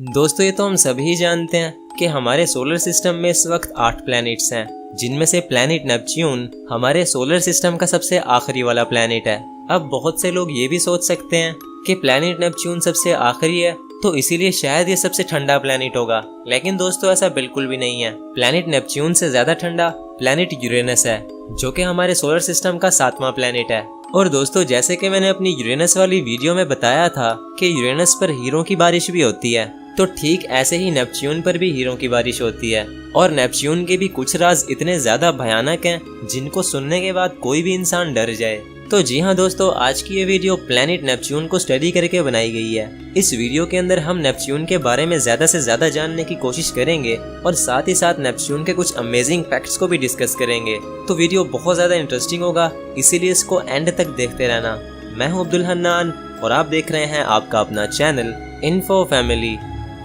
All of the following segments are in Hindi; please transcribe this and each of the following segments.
दोस्तों ये तो हम सभी जानते हैं कि हमारे सोलर सिस्टम में इस वक्त 8 प्लैनेट्स हैं, जिनमें से प्लैनेट नेपच्यून हमारे सोलर सिस्टम का सबसे आखिरी वाला प्लैनेट है। अब बहुत से लोग ये भी सोच सकते हैं कि प्लैनेट नेपच्यून सबसे आखिरी है तो इसीलिए शायद ये सबसे ठंडा प्लैनेट होगा, लेकिन दोस्तों ऐसा बिल्कुल भी नहीं है। प्लैनेट नेपच्यून से ज्यादा ठंडा प्लैनेट यूरेनस है, जो कि हमारे सोलर सिस्टम का 7वां प्लैनेट है। और दोस्तों जैसे कि मैंने अपनी यूरेनस वाली वीडियो में बताया था कि यूरेनस पर हीरों की बारिश भी होती है, तो ठीक ऐसे ही नेपच्यून पर भी हीरों की बारिश होती है। और नेपच्यून के भी कुछ राज इतने ज्यादा भयानक हैं जिनको सुनने के बाद कोई भी इंसान डर जाए। तो जी हाँ दोस्तों, आज की ये वीडियो प्लैनेट नेपच्यून को स्टडी करके बनाई गई है। इस वीडियो के अंदर हम नेपच्यून के बारे में ज्यादा से ज्यादा जानने की कोशिश करेंगे और साथ ही साथ नेपच्यून के कुछ अमेजिंग फैक्ट्स को भी डिस्कस करेंगे। तो वीडियो बहुत ज्यादा इंटरेस्टिंग होगा, इसीलिए इसको एंड तक देखते रहना। मैं हूँ अब्दुल हन्नान और आप देख रहे हैं आपका अपना चैनल इन्फो फैमिली।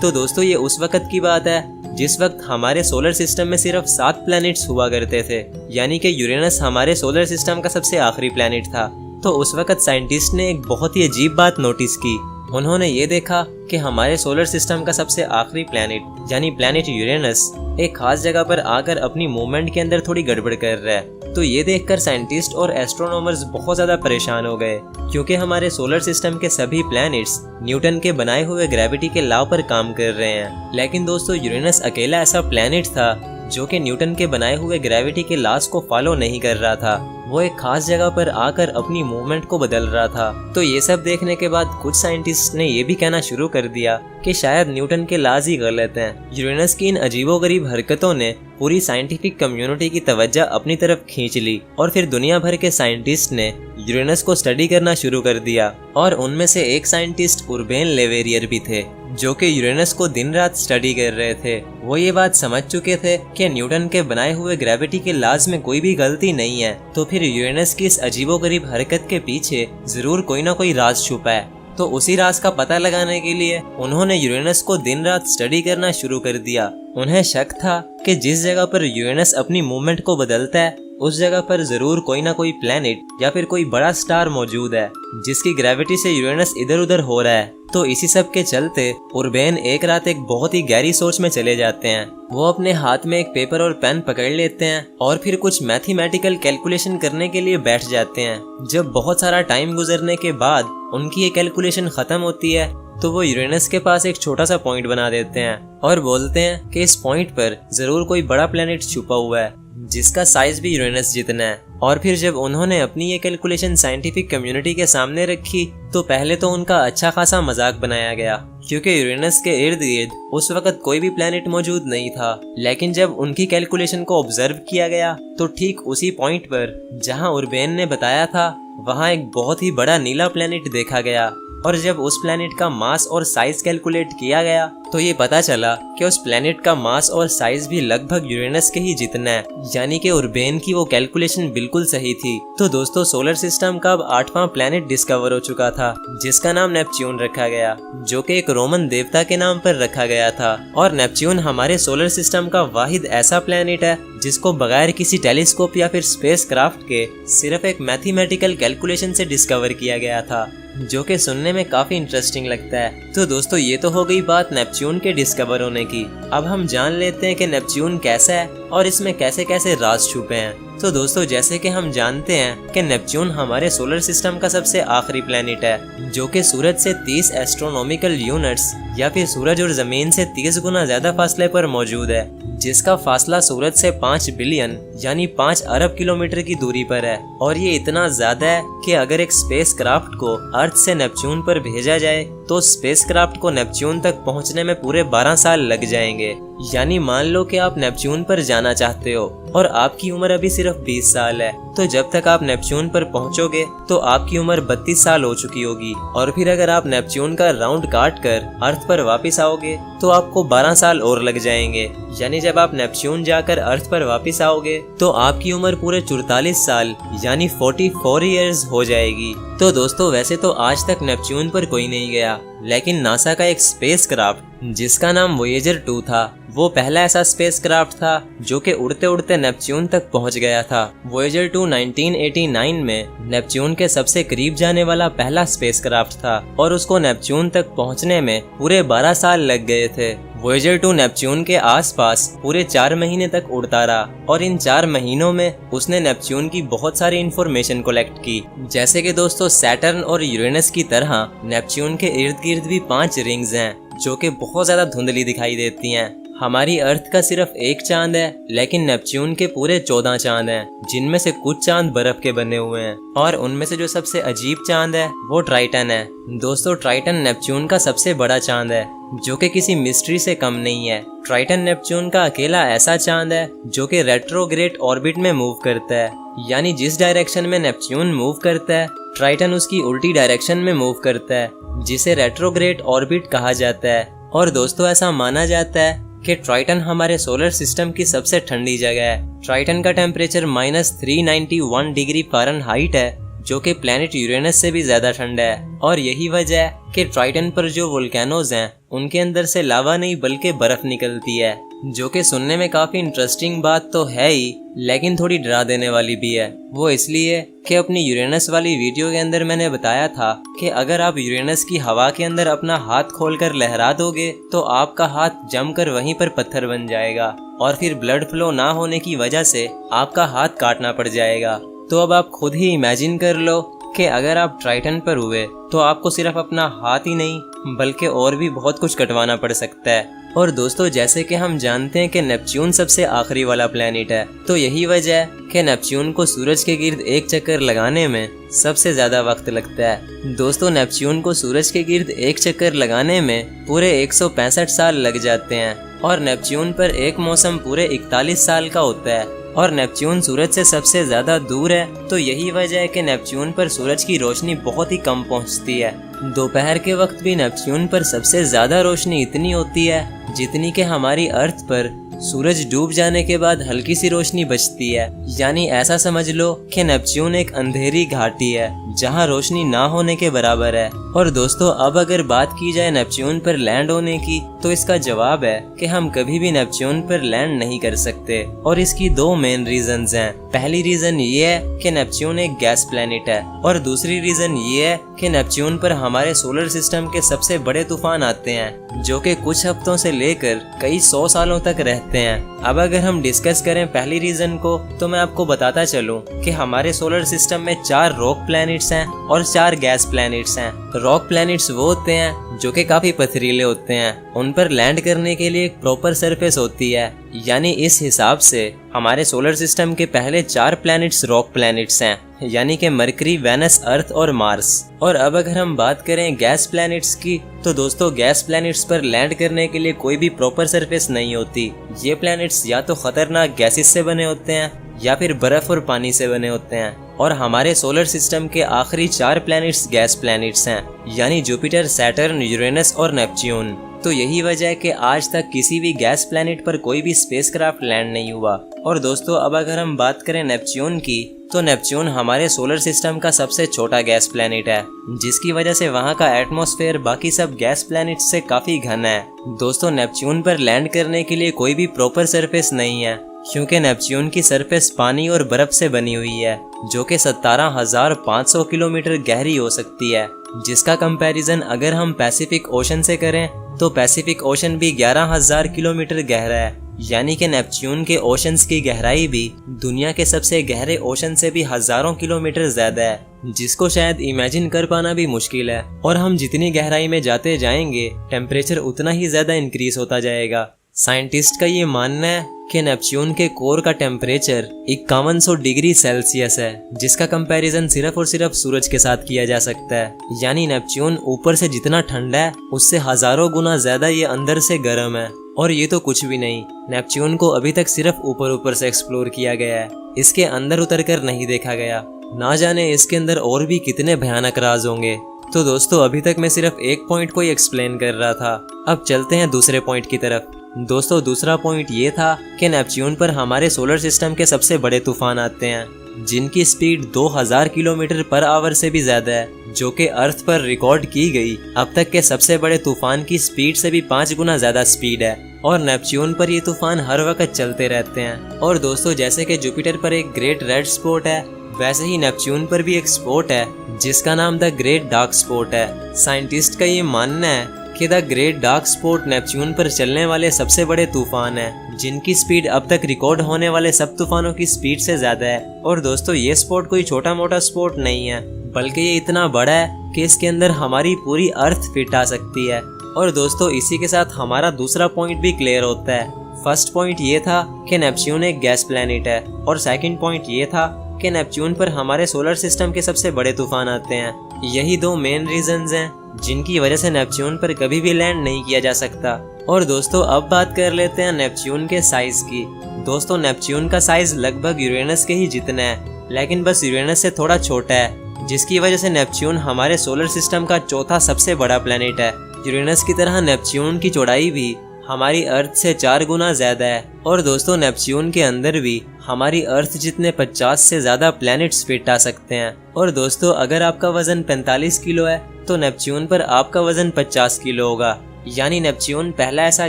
तो दोस्तों ये उस वक्त की बात है जिस वक्त हमारे सोलर सिस्टम में सिर्फ 7 प्लैनेट्स हुआ करते थे, यानी कि यूरेनस हमारे सोलर सिस्टम का सबसे आखिरी प्लैनेट था। तो उस वक्त साइंटिस्ट ने एक बहुत ही अजीब बात नोटिस की। उन्होंने ये देखा कि हमारे सोलर सिस्टम का सबसे आखिरी प्लैनेट यानी प्लैनेट यूरेनस एक खास जगह पर आकर अपनी मूवमेंट के अंदर थोड़ी गड़बड़ कर रहा है। तो ये देखकर साइंटिस्ट और एस्ट्रोनॉमर्स बहुत ज्यादा परेशान हो गए, क्योंकि हमारे सोलर सिस्टम के सभी प्लैनेट्स न्यूटन के बनाए हुए ग्रेविटी के लॉ पर काम कर रहे हैं। लेकिन दोस्तों यूरेनस अकेला ऐसा प्लैनेट था जो कि न्यूटन के बनाए हुए ग्रेविटी के लॉस को फॉलो नहीं कर रहा था। वो एक खास जगह पर आकर अपनी मूवमेंट को बदल रहा था। तो ये सब देखने के बाद कुछ साइंटिस्ट ने ये भी कहना शुरू कर दिया कि शायद न्यूटन के लॉज ही गलत हैं। यूरेनस की इन अजीबोगरीब हरकतों ने पूरी साइंटिफिक कम्युनिटी की तवज्जो अपनी तरफ खींच ली और फिर दुनिया भर के साइंटिस्ट ने यूरेनस को स्टडी करना शुरू कर दिया। और उनमें से एक साइंटिस्ट उर्बेन लेवेरियर भी थे, जो कि यूरेनस को दिन रात स्टडी कर रहे थे। वो ये बात समझ चुके थे कि न्यूटन के बनाए हुए ग्रेविटी के लॉज में कोई भी गलती नहीं है, तो फिर यूरेनस की इस अजीबोगरीब हरकत के पीछे जरूर कोई ना कोई राज छुपा है। तो उसी राज का पता लगाने के लिए उन्होंने यूरेनस को दिन रात स्टडी करना शुरू कर दिया। उन्हें शक था कि जिस जगह पर यूरेनस अपनी मूवमेंट को बदलता है उस जगह पर जरूर कोई ना कोई प्लैनेट या फिर कोई बड़ा स्टार मौजूद है जिसकी ग्रेविटी से यूरेनस इधर उधर हो रहा है। तो इसी सब के चलते उर्बेन एक रात एक बहुत ही गहरी सोच में चले जाते हैं। वो अपने हाथ में एक पेपर और पेन पकड़ लेते हैं और फिर कुछ मैथमेटिकल कैलकुलेशन करने के लिए बैठ जाते हैं। जब बहुत सारा टाइम गुजरने के बाद उनकी ये कैलकुलेशन खत्म होती है तो वो यूरेनस के पास एक छोटा सा पॉइंट बना देते हैं और बोलते हैं कि इस पॉइंट पर जरूर कोई बड़ा प्लैनेट छुपा हुआ है जिसका साइज भी यूरेनस जितना है। और फिर जब उन्होंने अपनी ये कैलकुलेशन साइंटिफिक कम्युनिटी के सामने रखी तो पहले तो उनका अच्छा खासा मजाक बनाया गया, क्योंकि यूरेनस के इर्द गिर्द उस वक्त कोई भी प्लैनेट मौजूद नहीं था। लेकिन जब उनकी कैलकुलेशन को ऑब्जर्व किया गया तो ठीक उसी पॉइंट पर जहां उर्बेन ने बताया था वहां एक बहुत ही बड़ा नीला प्लैनेट देखा गया। और जब उस प्लैनेट का मास और साइज कैलकुलेट किया गया तो ये पता चला कि उस प्लैनेट का मास और साइज भी लगभग यूरेनस के ही जितना है, यानी कि उर्बेन की वो कैलकुलेशन बिल्कुल सही थी। तो दोस्तों सोलर सिस्टम का अब 8वां प्लैनेट डिस्कवर हो चुका था जिसका नाम नेपच्यून रखा गया, जो कि एक रोमन देवता के नाम पर रखा गया था। और नेपच्यून हमारे सोलर सिस्टम का वाहिद ऐसा प्लैनेट है जिसको बगैर किसी टेलीस्कोप या फिर स्पेस क्राफ्ट के सिर्फ एक मैथमेटिकल कैलकुलेशन से डिस्कवर किया गया था, जो कि सुनने में काफी इंटरेस्टिंग लगता है। तो दोस्तों ये तो हो गई बात नेपच्यून के डिस्कवर होने की। अब हम जान लेते हैं कि नेपच्यून कैसा है और इसमें कैसे कैसे राज छुपे हैं। तो दोस्तों जैसे कि हम जानते हैं कि नेपच्यून हमारे सोलर सिस्टम का सबसे आखिरी प्लैनेट है, जो कि सूरज से 30 एस्ट्रोनॉमिकल यूनिट्स या फिर सूरज और जमीन से 30 गुना ज्यादा फासले पर मौजूद है, जिसका फासला सूरज से 5 बिलियन यानी 5 अरब किलोमीटर की दूरी पर है। और ये इतना ज्यादा है कि अगर एक स्पेस क्राफ्ट को अर्थ से नेपच्यून पर भेजा जाए तो स्पेस क्राफ्ट को नेपच्यून तक पहुंचने में पूरे 12 साल लग जाएंगे। यानी मान लो कि आप नेपच्यून पर जाना चाहते हो और आपकी उम्र अभी सिर्फ 20 साल है, तो जब तक आप नेपच्यून पर पहुंचोगे तो आपकी उम्र 32 साल हो चुकी होगी। और फिर अगर आप नेपच्यून का राउंड काट कर अर्थ पर वापस आओगे तो आपको 12 साल और लग जाएंगे। यानी जब आप नेपच्यून जाकर अर्थ पर वापस आओगे तो आपकी उम्र पूरे 44 साल यानी 44 ईयर्स हो जाएगी। तो दोस्तों वैसे तो आज तक नेपच्यून पर कोई नहीं गया, लेकिन नासा का एक स्पेस क्राफ्ट जिसका नाम वोयेजर 2 था। वो पहला ऐसा स्पेसक्राफ्ट था जो कि उड़ते उड़ते नेपच्यून तक पहुंच गया था। वोयेजर 2 1989 में नेपच्यून के सबसे करीब जाने वाला पहला स्पेसक्राफ्ट था और उसको नेपच्यून तक पहुंचने में पूरे 12 साल लग गए थे। वोयेजर 2 नेपच्यून के आसपास पूरे 4 महीने तक उड़ता रहा और इन 4 महीनों में उसने नेपच्यून की बहुत सारी इंफॉर्मेशन कलेक्ट की। जैसे कि दोस्तों सैटर्न और यूरेनस की तरह नेपच्यून के इर्द गिर्द भी 5 रिंग्स हैं जो कि बहुत ज्यादा धुंधली दिखाई देती हैं। हमारी अर्थ का सिर्फ एक चांद है, लेकिन नेपच्यून के पूरे 14 चांद हैं, जिनमें से कुछ चांद बर्फ के बने हुए हैं और उनमें से जो सबसे अजीब चांद है वो ट्राइटन है। दोस्तों ट्राइटन नेपच्यून का सबसे बड़ा चांद है जो कि किसी मिस्ट्री से कम नहीं है। ट्राइटन नेपच्यून का अकेला ऐसा चांद है जो कि रेट्रोग्रेड ऑर्बिट में मूव करता है, यानी जिस डायरेक्शन में नेपच्यून मूव करता है ट्राइटन उसकी उल्टी डायरेक्शन में मूव करता है, जिसे रेट्रोग्रेड ऑर्बिट कहा जाता है। और दोस्तों ऐसा माना जाता है कि ट्राइटन हमारे सोलर सिस्टम की सबसे ठंडी जगह है। ट्राइटन का टेम्परेचर -391 डिग्री फ़ारेनहाइट है जो कि प्लैनेट यूरेनस से भी ज्यादा ठंडा है। और यही वजह है कि ट्राइटन पर जो वोल्केनोज हैं उनके अंदर से लावा नहीं बल्कि बर्फ निकलती है, जो कि सुनने में काफी इंटरेस्टिंग बात तो है ही, लेकिन थोड़ी डरा देने वाली भी है। वो इसलिए कि अपनी यूरेनस वाली वीडियो के अंदर मैंने बताया था कि अगर आप यूरेनस की हवा के अंदर अपना हाथ खोलकर लहरा दोगे तो आपका हाथ जमकर वहीं पर पत्थर बन जाएगा और फिर ब्लड फ्लो ना होने की वजह से आपका हाथ काटना पड़ जाएगा। तो अब आप खुद ही इमेजिन कर लो कि अगर आप ट्राइटन पर हुए तो आपको सिर्फ अपना हाथ ही नहीं बल्कि और भी बहुत कुछ कटवाना पड़ सकता है। और दोस्तों जैसे कि हम जानते हैं कि नेपच्यून सबसे आखिरी वाला प्लेनेट है, तो यही वजह है कि नेपच्यून को सूरज के गिर्द एक चक्कर लगाने में सबसे ज्यादा वक्त लगता है। दोस्तों नेपच्यून को सूरज के गिर्द एक चक्कर लगाने में पूरे 165 साल लग जाते हैं और नेपच्यून पर एक मौसम पूरे 41 साल का होता है और नेपच्यून सूरज से सबसे ज्यादा दूर है। तो यही वजह है कि नेपच्यून पर सूरज की रोशनी बहुत ही कम पहुंचती है। दोपहर के वक्त भी नेपच्यून पर सबसे ज्यादा रोशनी इतनी होती है जितनी कि हमारी अर्थ पर सूरज डूब जाने के बाद हल्की सी रोशनी बचती है। यानी ऐसा समझ लो कि नेपच्यून एक अंधेरी घाटी है जहां रोशनी ना होने के बराबर है। और दोस्तों अब अगर बात की जाए नेपच्यून पर लैंड होने की, तो इसका जवाब है कि हम कभी भी नेपच्यून पर लैंड नहीं कर सकते और इसकी 2 मेन रीजंस हैं। पहली रीजन ये है कि नेपच्यून एक गैस प्लेनेट है और दूसरी रीजन ये है कि नेपच्यून पर हमारे सोलर सिस्टम के सबसे बड़े तूफान आते हैं जो कि कुछ हफ्तों से लेकर कई 100 सालों तक रहते हैं। अब अगर हम डिस्कस करें पहली रीजन को, तो मैं आपको बताता चलूं कि हमारे सोलर सिस्टम में 4 रॉक प्लैनेट्स हैं और 4 गैस प्लैनेट्स हैं। रॉक प्लैनेट्स वो होते हैं जो कि काफी पथरीले होते हैं, उन पर लैंड करने के लिए एक प्रॉपर सरफेस होती है। यानी इस हिसाब से हमारे सोलर सिस्टम के पहले 4 प्लैनेट्स रॉक प्लैनेट्स हैं, यानी कि मरकरी, वेनस, अर्थ और मार्स। और अब अगर हम बात करें गैस प्लैनेट्स की, तो दोस्तों गैस प्लैनेट्स पर लैंड करने के लिए कोई भी प्रॉपर सरफेस नहीं होती। ये प्लैनेट्स या तो खतरनाक गैसेस से बने होते हैं या फिर बर्फ और पानी से बने होते हैं। और हमारे सोलर सिस्टम के आखिरी 4 प्लैनेट्स गैस प्लैनेट्स हैं, यानी जुपिटर, सैटर्न, यूरेनस और नेपच्यून। तो यही वजह है कि आज तक किसी भी गैस प्लैनेट पर कोई भी स्पेसक्राफ्ट लैंड नहीं हुआ। और दोस्तों अब अगर हम बात करें नेपच्यून की, तो नेपच्यून हमारे सोलर सिस्टम का सबसे छोटा गैस प्लैनेट है, जिसकी वजह से वहाँ का एटमॉस्फेयर बाकी सब गैस प्लैनेट से काफी घन है। दोस्तों नेपच्यून पर लैंड करने के लिए कोई भी प्रॉपर सरफेस नहीं है, क्योंकि नेपच्यून की सरफेस पानी और बर्फ से बनी हुई है जो कि 17,500 किलोमीटर गहरी हो सकती है। जिसका कंपैरिजन अगर हम पैसिफिक ओशन से करें तो पैसिफिक ओशन भी 11,000 किलोमीटर गहरा है, यानी कि नेपच्यून के ओशंस की गहराई भी दुनिया के सबसे गहरे ओशन से भी हजारों किलोमीटर ज्यादा है, जिसको शायद इमेजिन कर पाना भी मुश्किल है। और हम जितनी गहराई में जाते जाएंगे टेम्परेचर उतना ही ज्यादा इंक्रीज होता जाएगा। साइंटिस्ट का ये मानना है कि नेपच्यून के कोर का टेम्परेचर 5100 डिग्री सेल्सियस है, जिसका कंपैरिजन सिर्फ और सिर्फ सूरज के साथ किया जा सकता है। यानी नेपच्यून ऊपर से जितना ठंडा है उससे हजारों गुना ज्यादा ये अंदर से गर्म है। और ये तो कुछ भी नहीं, नेपच्यून को अभी तक सिर्फ ऊपर ऊपर से एक्सप्लोर किया गया है, इसके अंदर उतर कर नहीं देखा गया। ना जाने इसके अंदर और भी कितने भयानक राज होंगे। तो दोस्तों अभी तक मैं सिर्फ एक पॉइंट को ही एक्सप्लेन कर रहा था, अब चलते हैं दूसरे पॉइंट की तरफ। दोस्तों दूसरा पॉइंट ये था कि नेपच्यून पर हमारे सोलर सिस्टम के सबसे बड़े तूफान आते हैं। जिनकी स्पीड 2000 किलोमीटर पर आवर से भी ज्यादा है, जो कि अर्थ पर रिकॉर्ड की गई अब तक के सबसे बड़े तूफान की स्पीड से भी 5 गुना ज्यादा स्पीड है। और नेपच्यून पर ये तूफान हर वक्त चलते रहते हैं। और दोस्तों, जैसे कि जुपिटर पर एक ग्रेट रेड स्पॉट है, वैसे ही नेपच्यून पर भी एक स्पॉट है जिसका नाम द ग्रेट डार्क स्पॉट है। साइंटिस्ट का ये मानना है कि the great dark spot Neptune पर चलने वाले सबसे बड़े तूफान है, जिनकी स्पीड अब तक रिकॉर्ड होने वाले सब तूफानों की स्पीड से ज्यादा है। और दोस्तों, ये स्पॉट कोई छोटा मोटा स्पॉट नहीं है, बल्कि ये इतना बड़ा है कि इसके अंदर हमारी पूरी अर्थ फिट आ सकती है। और दोस्तों, इसी के साथ हमारा दूसरा पॉइंट भी क्लियर होता है। फर्स्ट पॉइंट ये था कि नेपच्यून एक गैस प्लैनेट है, और सेकंड पॉइंट ये था कि नेपच्यून पर हमारे सोलर सिस्टम के सबसे बड़े तूफान आते हैं। यही दो मेन रीजंस हैं जिनकी वजह से नेपच्यून पर कभी भी लैंड नहीं किया जा सकता। और दोस्तों, अब बात कर लेते हैं नेपच्यून के साइज की। दोस्तों, नेपच्यून का साइज लगभग यूरेनस के ही जितना है, लेकिन बस यूरेनस से थोड़ा छोटा है, जिसकी वजह से नेपच्यून हमारे सोलर सिस्टम का चौथा सबसे बड़ा प्लेनेट है। यूरेनस की तरह नेपच्यून की चौड़ाई भी हमारी अर्थ से 4 गुना ज्यादा है। और दोस्तों, नेपच्यून के अंदर भी हमारी अर्थ जितने 50 से ज्यादा प्लैनेट्स फिट आ सकते हैं। और दोस्तों, अगर आपका वजन 45 किलो है तो नेपच्यून पर आपका वजन 50 किलो होगा। यानी नेपच्यून पहला ऐसा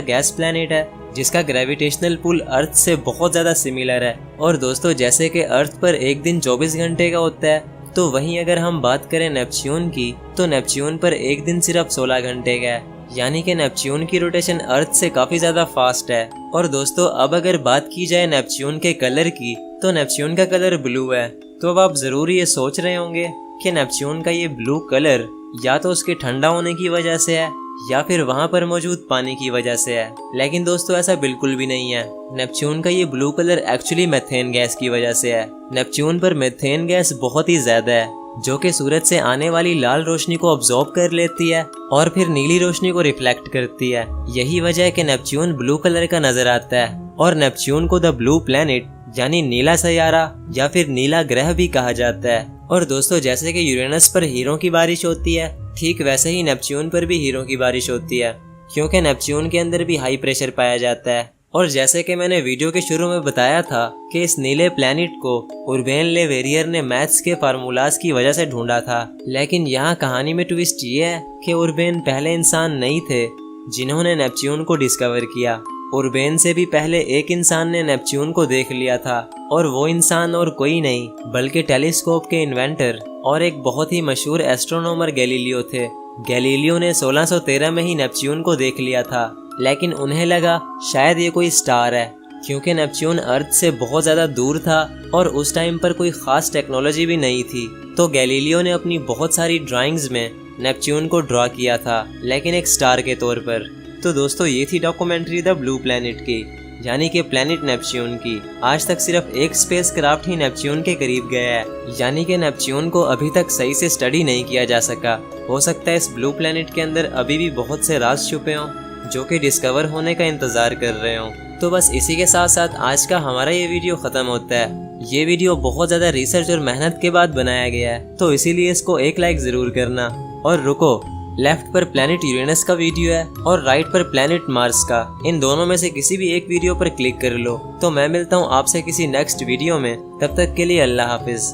गैस प्लैनेट है जिसका ग्रेविटेशनल पुल अर्थ से बहुत ज्यादा सिमिलर है। और दोस्तों, जैसे कि अर्थ पर एक दिन 24 घंटे का होता है, तो वहीं अगर हम बात करें नेपच्यून की, तो नेपच्यून पर एक दिन सिर्फ 16 घंटे का है। यानी कि नेपच्यून की रोटेशन अर्थ से काफी ज्यादा फास्ट है। और दोस्तों, अब अगर बात की जाए नेपच्यून के कलर की, तो नेपच्यून का कलर ब्लू है। तो अब आप जरूर ये सोच रहे होंगे कि नेपच्यून का ये ब्लू कलर या तो उसके ठंडा होने की वजह से है या फिर वहाँ पर मौजूद पानी की वजह से है। लेकिन दोस्तों, ऐसा बिल्कुल भी नहीं है। नेपच्यून का ये blue colour actually methane gas की वजह से है। नेपच्यून पर मेथेन गैस बहुत ही ज्यादा है, जो कि सूरज से आने वाली लाल रोशनी को अब्सॉर्ब कर लेती है और फिर नीली रोशनी को रिफ्लेक्ट करती है। यही वजह है कि नेपच्यून ब्लू कलर का नजर आता है। और नेपच्यून को द ब्लू प्लैनेट यानी नीला सैयारा या फिर नीला ग्रह भी कहा जाता है। और दोस्तों, जैसे कि यूरेनस पर हीरों की बारिश होती है, ठीक वैसे ही नेपच्यून पर भी हीरों की बारिश होती है, क्योंकि नेपच्यून के अंदर भी हाई प्रेशर पाया जाता है। और जैसे कि मैंने वीडियो के शुरू में बताया था कि इस नीले प्लैनेट को उर्बेन ले वेरियर ने मैथ्स के फार्मूलाज की वजह से ढूंढा था। लेकिन यहाँ कहानी में ट्विस्ट ये है कि उर्बेन पहले इंसान नहीं थे जिन्होंने नेपच्यून को डिस्कवर किया। उर्बेन से भी पहले एक इंसान ने नेपच्यून को देख लिया था, और वो इंसान और कोई नहीं बल्कि टेलीस्कोप के इन्वेंटर और एक बहुत ही मशहूर एस्ट्रोनॉमर गैलीलियो थे। गैलीलियो ने 1613 में ही नेपच्यून को देख लिया था, लेकिन उन्हें लगा शायद ये कोई स्टार है, क्योंकि नेपच्यून अर्थ से बहुत ज़्यादा दूर था और उस टाइम पर कोई ख़ास टेक्नोलॉजी भी नहीं थी। तो गैलीलियो ने अपनी बहुत सारी ड्राइंग्स में नेपच्यून को ड्रॉ किया था, लेकिन एक स्टार के तौर पर। तो दोस्तों, ये थी डॉक्यूमेंट्री द ब्लू प्लैनेट की, यानी कि प्लैनेट नेपच्यून की। आज तक सिर्फ एक स्पेस क्राफ्ट ही नेपच्यून के करीब गया है, यानी कि नेपच्यून को अभी तक सही से स्टडी नहीं किया जा सका। हो सकता है इस ब्लू प्लैनेट के अंदर अभी भी बहुत से राज छुपे हों जो कि डिस्कवर होने का इंतजार कर रहे हों। तो बस इसी के साथ साथ आज का हमारा ये वीडियो खत्म होता है। ये वीडियो बहुत ज्यादा रिसर्च और मेहनत के बाद बनाया गया है, तो इसीलिए इसको एक लाइक जरूर करना। और रुको, लेफ्ट पर प्लैनेट यूरेनस का वीडियो है और राइट पर प्लैनेट मार्स का। इन दोनों में से किसी भी एक वीडियो पर क्लिक कर लो। तो मैं मिलता हूँ आपसे किसी नेक्स्ट वीडियो में, तब तक के लिए अल्लाह हाफिज।